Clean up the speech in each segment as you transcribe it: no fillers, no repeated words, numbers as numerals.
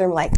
I'm like,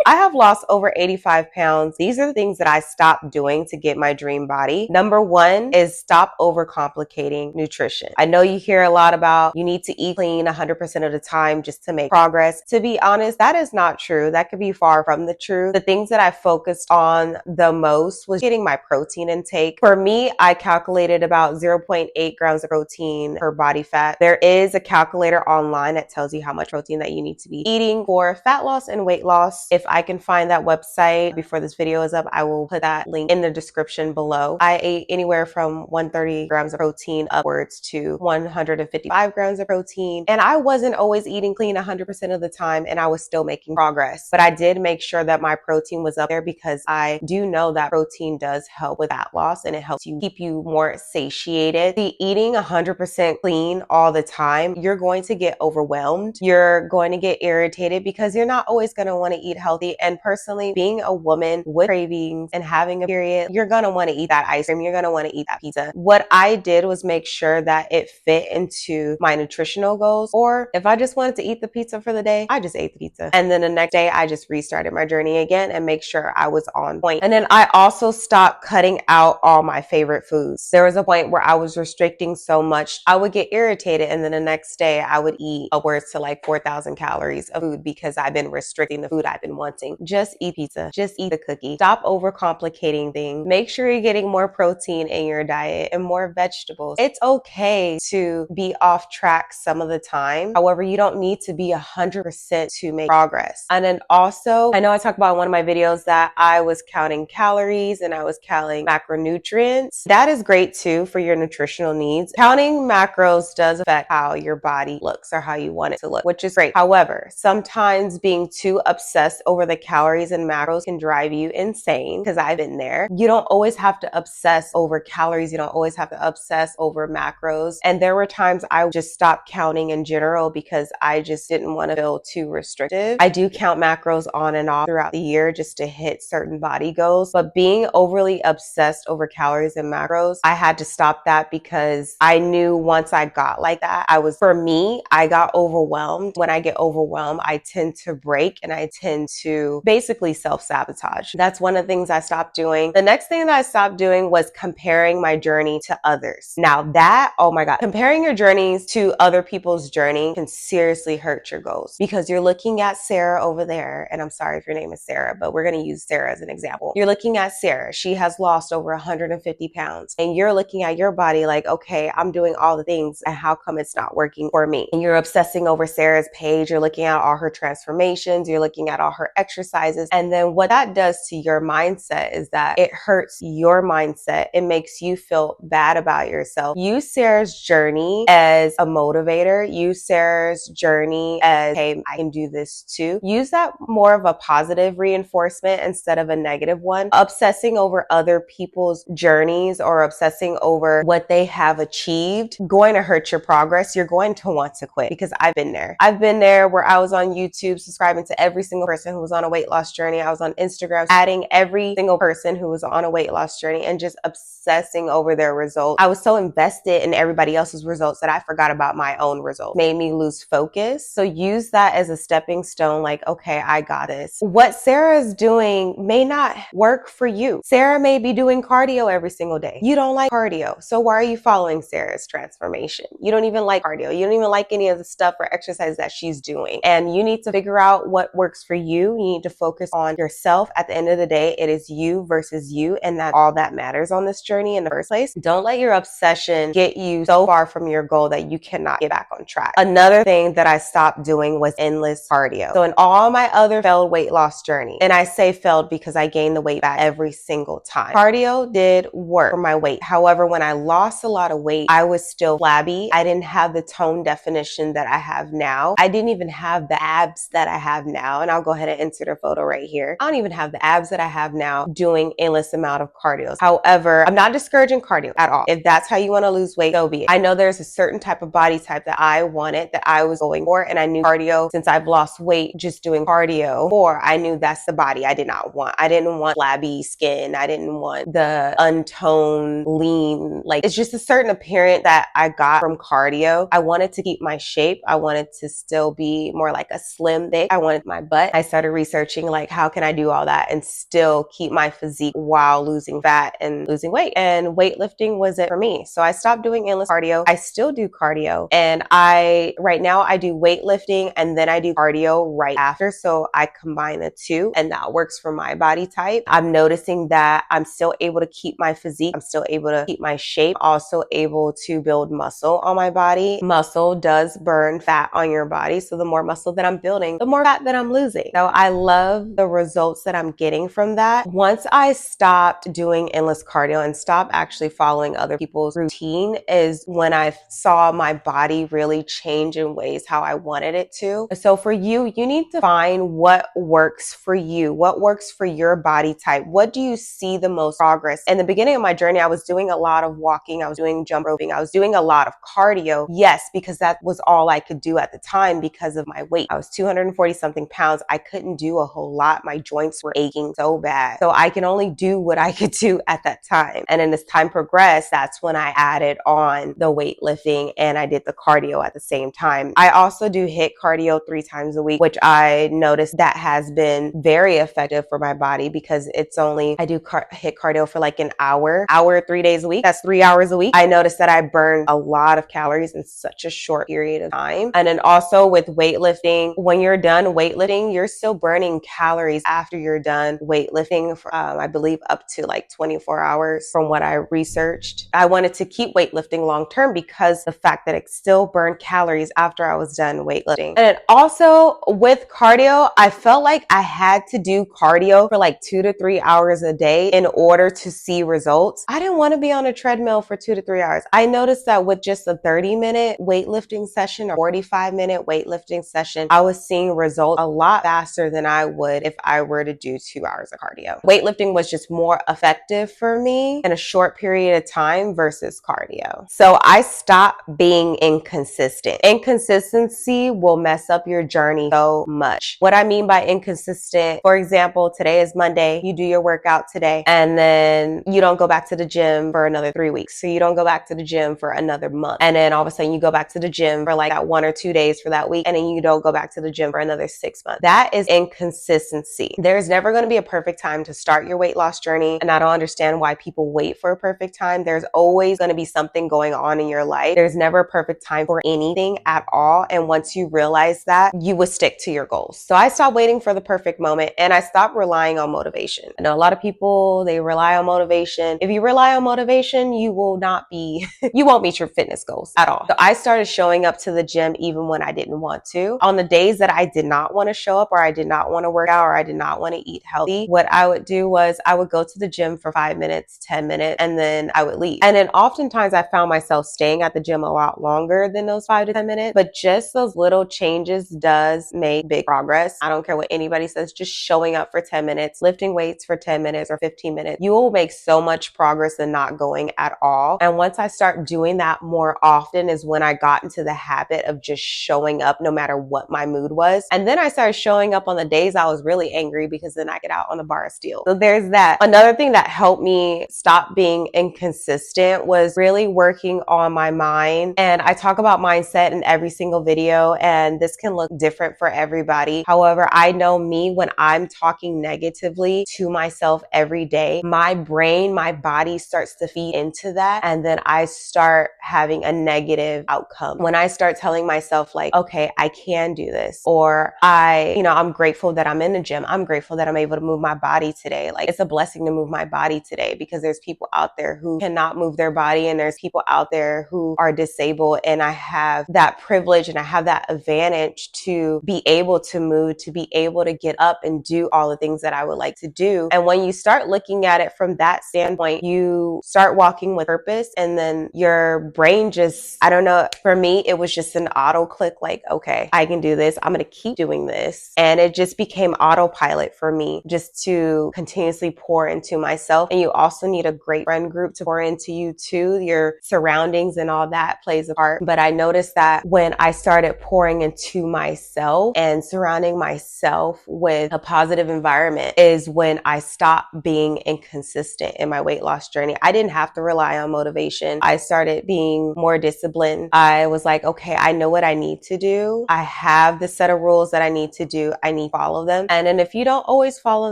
I have lost over 85 pounds. These are the things that I stopped doing to get my dream body. Number one is stop overcomplicating nutrition. I know you hear a lot about you need to eat clean 100% of the time just to make progress. To be honest, that is not true. That could be far from the truth. The things that I focused on the most was getting my protein intake. For me, I calculated about 0.8 grams of protein per body fat. There is a calculator online that tells you how much protein that you need to be eating for fat loss and weight loss. If I can find that website before this video is up, I will put that link in the description below. I ate anywhere from 130 grams of protein upwards to 155 grams of protein. And I wasn't always eating clean 100% of the time, and I was still making progress. But I did make sure that my protein was up there because I do know that protein does help with fat loss and it helps you keep you more satiated. The eating 100% clean all the time, you're going to get overwhelmed. You're going to get irritated because you're not always going to want to eat healthy. And personally, being a woman with cravings and having a period, you're going to want to eat that ice cream. You're going to want to eat that pizza. What I did was make sure that it fit into my nutritional goals. Or if I just wanted to eat the pizza for the day, I just ate the pizza. And then the next day, I just restarted my journey again and make sure I was on point. And then I also stopped cutting out all my favorite foods. There was a point where I was restricting so much, I would get irritated. And then the next day, I would eat upwards to like 4,000 calories of food because I've been restricting the food I've been wanting. Just eat pizza. Just eat the cookie. Stop overcomplicating things. Make sure you're getting more protein in your diet and more vegetables. It's okay to be off track some of the time. However, you don't need to be 100% to make progress. And then also, I know I talked about in one of my videos that I was counting calories and I was counting macronutrients. That is great too for your nutritional needs. Counting macros does affect how your body looks or how you want it to look, which is great. However, sometimes being too obsessed over the calories and macros can drive you insane because I've been there. You don't always have to obsess over calories. You don't always have to obsess over macros. And there were times I just stopped counting in general because I just didn't want to feel too restrictive. I do count macros on and off throughout the year just to hit certain body goals, but being overly obsessed over calories and macros, I had to stop that because I knew once I got like that, for me, I got overwhelmed. When I get overwhelmed, I tend to break and I tend to basically self-sabotage. That's one of the things I stopped doing. The next thing that I stopped doing was comparing my journey to others. Now that, oh my God, comparing your journeys to other people's journey can seriously hurt your goals because you're looking at Sarah over there, and I'm sorry if your name is Sarah, but we're going to use Sarah as an example. You're looking at Sarah. She has lost over 150 pounds and you're looking at your body like, okay, I'm doing all the things and how come it's not working for me? And you're obsessing over Sarah's page. You're looking at all her transformations. You're looking at all her exercises. And then what that does to your mindset is that it hurts your mindset. It makes you feel bad about yourself. Use Sarah's journey as a motivator. Use Sarah's journey as, hey, I can do this too. Use that more of a positive reinforcement instead of a negative one. Obsessing over other people's journeys or obsessing over what they have achieved going to hurt your progress. You're going to want to quit because I've been there. I've been there where I was on YouTube subscribing to every single person who was on a weight loss journey. I was on Instagram adding every single person who was on a weight loss journey and just obsessing over their results. I was so invested in everybody else's results that I forgot about my own results. Made me lose focus. So use that as a stepping stone, like, okay, I got this. What Sarah is doing may not work for you. Sarah may be doing cardio every single day. You don't like cardio. So why are you following Sarah's transformation? You don't even like cardio. You don't even like any of the stuff or exercise that she's doing. And you need to figure out what works for you. You need to focus on yourself. At the end of the day, it is you versus you, and that's all that matters on this journey in the first place. Don't let your obsession get you so far from your goal that you cannot get back on track. Another thing that I stopped doing was endless cardio. So in all my other failed weight loss journey, and I say failed because I gained the weight back every single time, cardio did work for my weight. However, when I lost a lot of weight, I was still flabby. I didn't have the tone definition that I have now. I didn't even have the abs that I have now. And I'll go ahead and insert a photo right here. I don't even have the abs that I have now doing endless amount of cardio. However, I'm not discouraging cardio at all. If that's how you want to lose weight, so be it. I know there's a certain type of body type that I wanted, that I was going for, and I knew cardio, since I've lost weight just doing cardio, or I knew that's the body I did not want. I didn't want flabby skin. I didn't want the untoned, lean, like it's just a certain appearance that I got from cardio. I wanted to keep my shape. I wanted to still be more like a slim thick. I wanted my butt. I started researching like, how can I do all that and still keep my physique while losing fat and losing weight? And weightlifting was it for me. So I stopped doing endless cardio. I still do cardio, and right now I do weightlifting and then I do cardio right after. So I combine the two, and that works for my body type. I'm noticing that I'm still able to keep my physique. I'm still able to keep my shape, also able to build muscle on my body. Muscle does burn fat on your body. So the more muscle that I'm building, the more fat that I'm losing. So I love the results that I'm getting from that. Once I stopped doing endless cardio and stopped actually following other people's routine is when I saw my body really change in ways how I wanted it to. So for you, you need to find what works for you, what works for your body type. What do you see the most progress? In the beginning of my journey, I was doing a lot of walking. I was doing jump roping. I was doing a lot of cardio. Yes, because that was all I could do at the time because of my weight. I was 240 something pounds. I couldn't do a whole lot. My joints were aching so bad. So I can only do what I could do at that time. And then as time progressed, that's when I added on the weightlifting and I did the cardio at the same time. I also do HIIT cardio 3 times a week, which I noticed that has been very effective for my body because I do HIIT cardio for like an hour 3 days a week. That's 3 hours a week. I noticed that I burn a lot of calories in such a short period of time. And then also with weightlifting, when you're done weightlifting, you're still burning calories after you're done weightlifting for, I believe up to like 24 hours from what I researched. I wanted to keep weightlifting long term because the fact that it still burned calories after I was done weightlifting. And then also with cardio, I felt like I had to do cardio for like 2 to 3 hours a day in order to see results. I didn't want to be on a treadmill for 2 to 3 hours. I noticed that with just a 30-minute weightlifting session or 45-minute weightlifting session, I was seeing results a lot faster than I would if I were to do 2 hours of cardio. Weightlifting was just more effective for me in a short period of time versus cardio. So I stopped being inconsistent. Inconsistency will mess up your journey so much. What I mean by inconsistent, for example, today is Monday, you do your workout today, and then you don't go back to the gym for another 3 weeks. So you don't go back to the gym for another month. And then all of a sudden you go back to the gym for like that 1 or 2 days for that week, and then you don't go back to the gym for another 6 months. That is inconsistency. There's never going to be a perfect time to start your weight loss journey. And I don't understand why people wait for a perfect time. There's always going to be something going on in your life. There's never a perfect time for anything at all. And once you realize that, you would stick to your goals. So I stopped waiting for the perfect moment and I stopped relying on motivation. I know a lot of people, they rely on motivation. If you rely on motivation, you won't meet your fitness goals at all. So I started showing up to the gym even when I didn't want to. On the days that I did not want to show up, or I did not want to work out, or I did not want to eat healthy, what I would do was I would go to the gym for 5 minutes, 10 minutes, and then I would leave. And then oftentimes I found myself staying at the gym a lot longer than those 5 to 10 minutes, but just those little changes does make big progress. I don't care what anybody says, just showing up for 10 minutes, lifting weights for 10 minutes or 15 minutes, you will make so much progress than not going at all. And once I start doing that more often is when I got into the habit of just showing up no matter what my mood was. And then I started showing up on the days I was really angry because then I get out on the bar of steel. So there's that. Another thing that helped me stop being inconsistent was really working on my mind. And I talk about mindset in every single video, and this can look different for everybody. However, I know me, when I'm talking negatively to myself every day, my brain, my body starts to feed into that. And then I start having a negative outcome. When I start telling myself like, okay, I can do this, or I'm grateful that I'm in the gym. I'm grateful that I'm able to move my body today. Like, it's a blessing to move my body today because there's people out there who cannot move their body, and there's people out there who are disabled. And I have that privilege and I have that advantage to be able to move, to be able to get up and do all the things that I would like to do. And when you start looking at it from that standpoint, you start walking with purpose, and then your brain just, I don't know, for me, it was just an auto click like, okay, I can do this. I'm going to keep doing this. And it it just became autopilot for me just to continuously pour into myself. And you also need a great friend group to pour into you too. Your surroundings and all that plays a part. But I noticed that when I started pouring into myself and surrounding myself with a positive environment is when I stopped being inconsistent in my weight loss journey. I didn't have to rely on motivation. I started being more disciplined. I was like, okay, I know what I need to do. I have the set of rules that I need to do. I need to follow them. And then if you don't always follow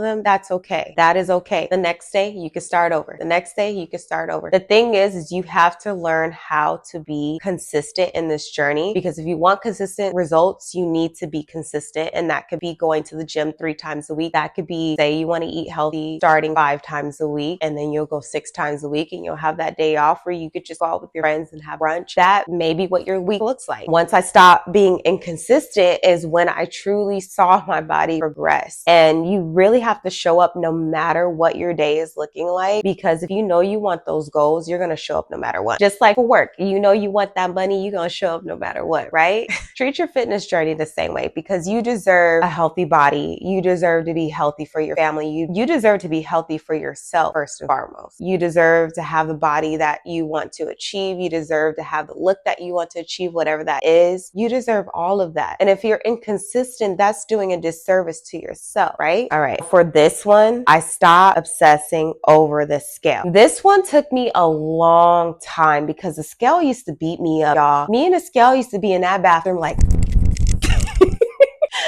them, that's okay. That is okay. The next day you can start over. The next day you can start over. The thing is you have to learn how to be consistent in this journey, because if you want consistent results, you need to be consistent. And that could be going to the gym 3 times a week. That could be, say you want to eat healthy, starting 5 times a week, and then you'll go 6 times a week, and you'll have that day off where you could just go out with your friends and have brunch. That may be what your week looks like. Once I stopped being inconsistent is when I truly saw my body progress. And you really have to show up no matter what your day is looking like, because if you know you want those goals, you're going to show up no matter what. Just like for work, you know you want that money, you're going to show up no matter what, right? Treat your fitness journey the same way, because you deserve a healthy body. You deserve to be healthy for your family. You deserve to be healthy for yourself first and foremost. You deserve to have the body that you want to achieve. You deserve to have the look that you want to achieve, whatever that is. You deserve all of that. And if you're inconsistent, that's doing a disservice to yourself, right? All right. For this one, I stopped obsessing over the scale. This one took me a long time because the scale used to beat me up, y'all. Me and the scale used to be in that bathroom like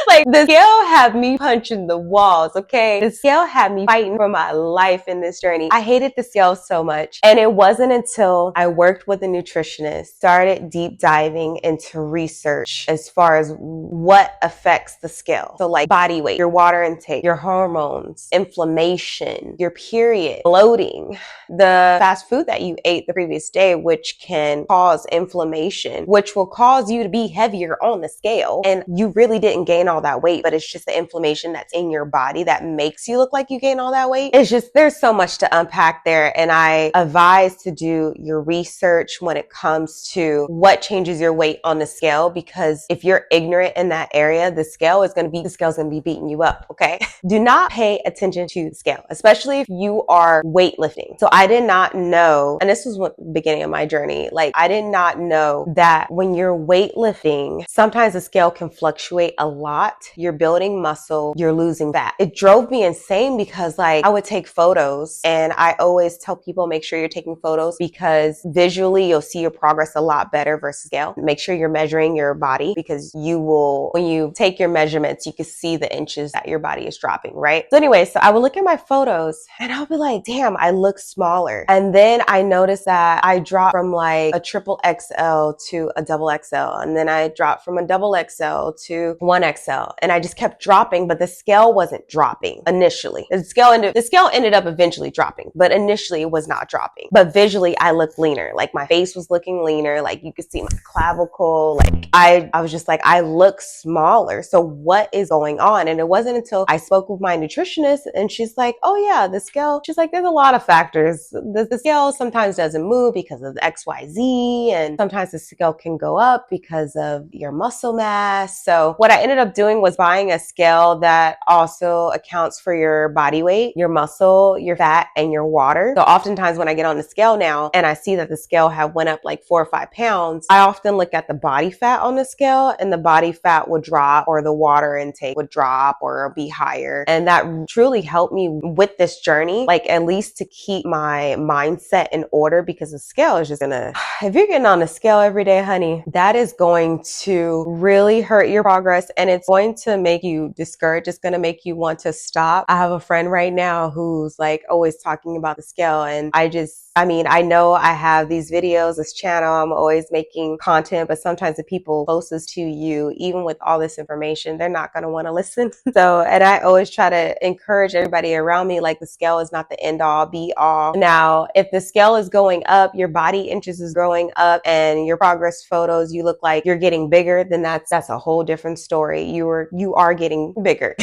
like the scale had me punching the walls, okay? The scale had me fighting for my life in this journey. I hated the scale so much. And it wasn't until I worked with a nutritionist, started deep diving into research as far as what affects the scale. So like body weight, your water intake, your hormones, inflammation, your period, bloating, the fast food that you ate the previous day, which can cause inflammation, which will cause you to be heavier on the scale. And you really didn't gain all that weight, but it's just the inflammation that's in your body that makes you look like you gain all that weight. It's just, there's so much to unpack there. And I advise to do your research when it comes to what changes your weight on the scale, because if you're ignorant in that area, the scale's going to be beating you up. Okay. Do not pay attention to the scale, especially if you are weightlifting. So I did not know, and this was the beginning of my journey. Like I did not know that when you're weightlifting, sometimes the scale can fluctuate a lot. You're building muscle, you're losing fat. It drove me insane because like I would take photos, and I always tell people make sure you're taking photos because visually you'll see your progress a lot better versus scale. Make sure you're measuring your body, because you will, when you take your measurements, you can see the inches that your body is dropping, right? So anyway, so I would look at my photos and I'll be like, damn, I look smaller. And then I noticed that I dropped from like a triple XL to a double XL. And then I dropped from a double XL to 1XL. And I just kept dropping, but the scale wasn't dropping initially. The scale ended up eventually dropping, but initially it was not dropping. But visually I looked leaner. Like my face was looking leaner. Like you could see my clavicle. Like I was just like, I look smaller. So what is going on? And it wasn't until I spoke with my nutritionist and she's like, oh yeah, the scale, she's like, there's a lot of factors. The scale sometimes doesn't move because of XYZ. And sometimes the scale can go up because of your muscle mass. So what I ended up doing was buying a scale that also accounts for your body weight, your muscle, your fat, and your water. So oftentimes when I get on the scale now and I see that the scale have went up like 4 or 5 pounds, I often look at the body fat on the scale, and the body fat would drop or the water intake would drop or be higher. And that truly helped me with this journey, like at least to keep my mindset in order, because the scale is just gonna, if you're getting on the scale every day, honey, that is going to really hurt your progress, and it's going to make you discouraged. It's going to make you want to stop. I have a friend right now who's like always talking about the scale, and I know I have these videos, this channel, I'm always making content, but sometimes the people closest to you, even with all this information, they're not going to want to listen. So, and I always try to encourage everybody around me, like the scale is not the end all be all. Now, if the scale is going up, your body inches is growing up, and your progress photos, you look like you're getting bigger, then that's a whole different story. You are getting bigger.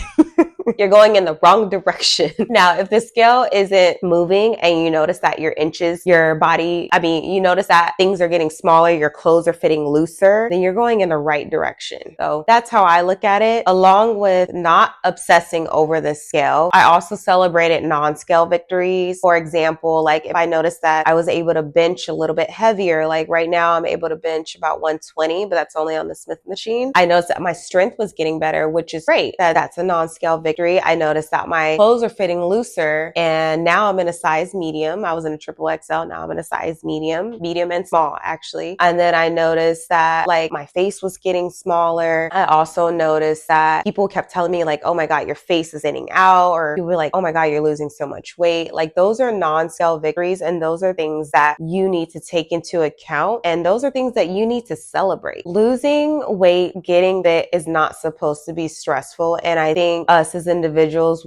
You're going in the wrong direction. Now, if the scale isn't moving and you notice that your inches, your body, you notice that things are getting smaller, your clothes are fitting looser, then you're going in the right direction. So that's how I look at it. Along with not obsessing over the scale, I also celebrated non-scale victories. For example, like if I noticed that I was able to bench a little bit heavier, like right now I'm able to bench about 120, but that's only on the Smith machine. I noticed that my strength was getting better, which is great. That's a non-scale victory. I noticed that my clothes are fitting looser, and now I'm in a size medium. I was in a triple XL. Now I'm in a size medium and small actually. And then I noticed that like my face was getting smaller. I also noticed that people kept telling me like, oh my God, your face is thinning out, or people were like, oh my God, you're losing so much weight. Like those are non-scale victories, and those are things that you need to take into account, and those are things that you need to celebrate. Losing weight, getting fit is not supposed to be stressful, and I think us as individuals,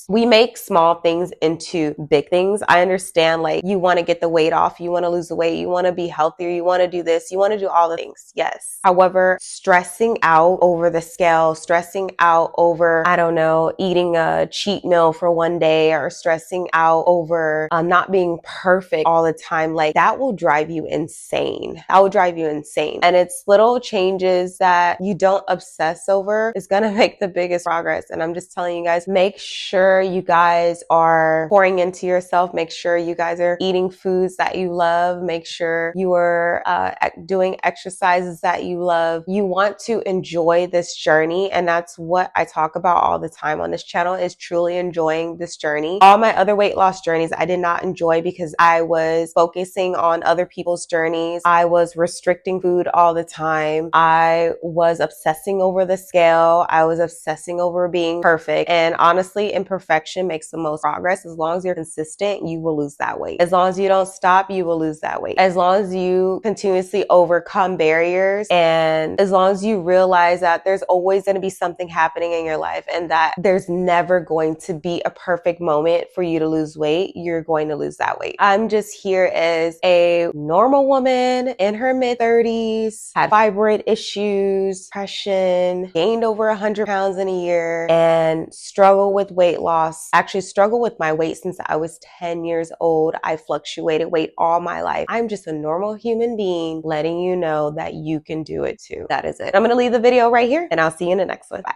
we make small things into big things. I understand like you want to get the weight off, you want to lose the weight, you want to be healthier, you want to do this, you want to do all the things. Yes. However, stressing out over the scale, stressing out over, I don't know, eating a cheat meal for one day, or stressing out over not being perfect all the time, like that will drive you insane. That will drive you insane. And it's little changes that you don't obsess over is going to make the biggest progress. And I'm just telling you guys, make sure you guys are pouring into yourself. Make sure you guys are eating foods that you love. Make sure you are doing exercises that you love. You want to enjoy this journey. And that's what I talk about all the time on this channel, is truly enjoying this journey. All my other weight loss journeys, I did not enjoy because I was focusing on other people's journeys. I was restricting food all the time. I was obsessing over the scale. I was obsessing over being perfect. And honestly, imperfection makes the most progress. As long as you're consistent, you will lose that weight. As long as you don't stop, you will lose that weight. As long as you continuously overcome barriers, and as long as you realize that there's always going to be something happening in your life, and that there's never going to be a perfect moment for you to lose weight, you're going to lose that weight. I'm just here as a normal woman in her mid-30s, had fibroid issues, depression, gained over 100 pounds in a year, and struggle with weight loss. Actually struggle with my weight since I was 10 years old. I fluctuated weight all my life. I'm just a normal human being letting you know that you can do it too. That is it. I'm going to leave the video right here, and I'll see you in the next one. Bye.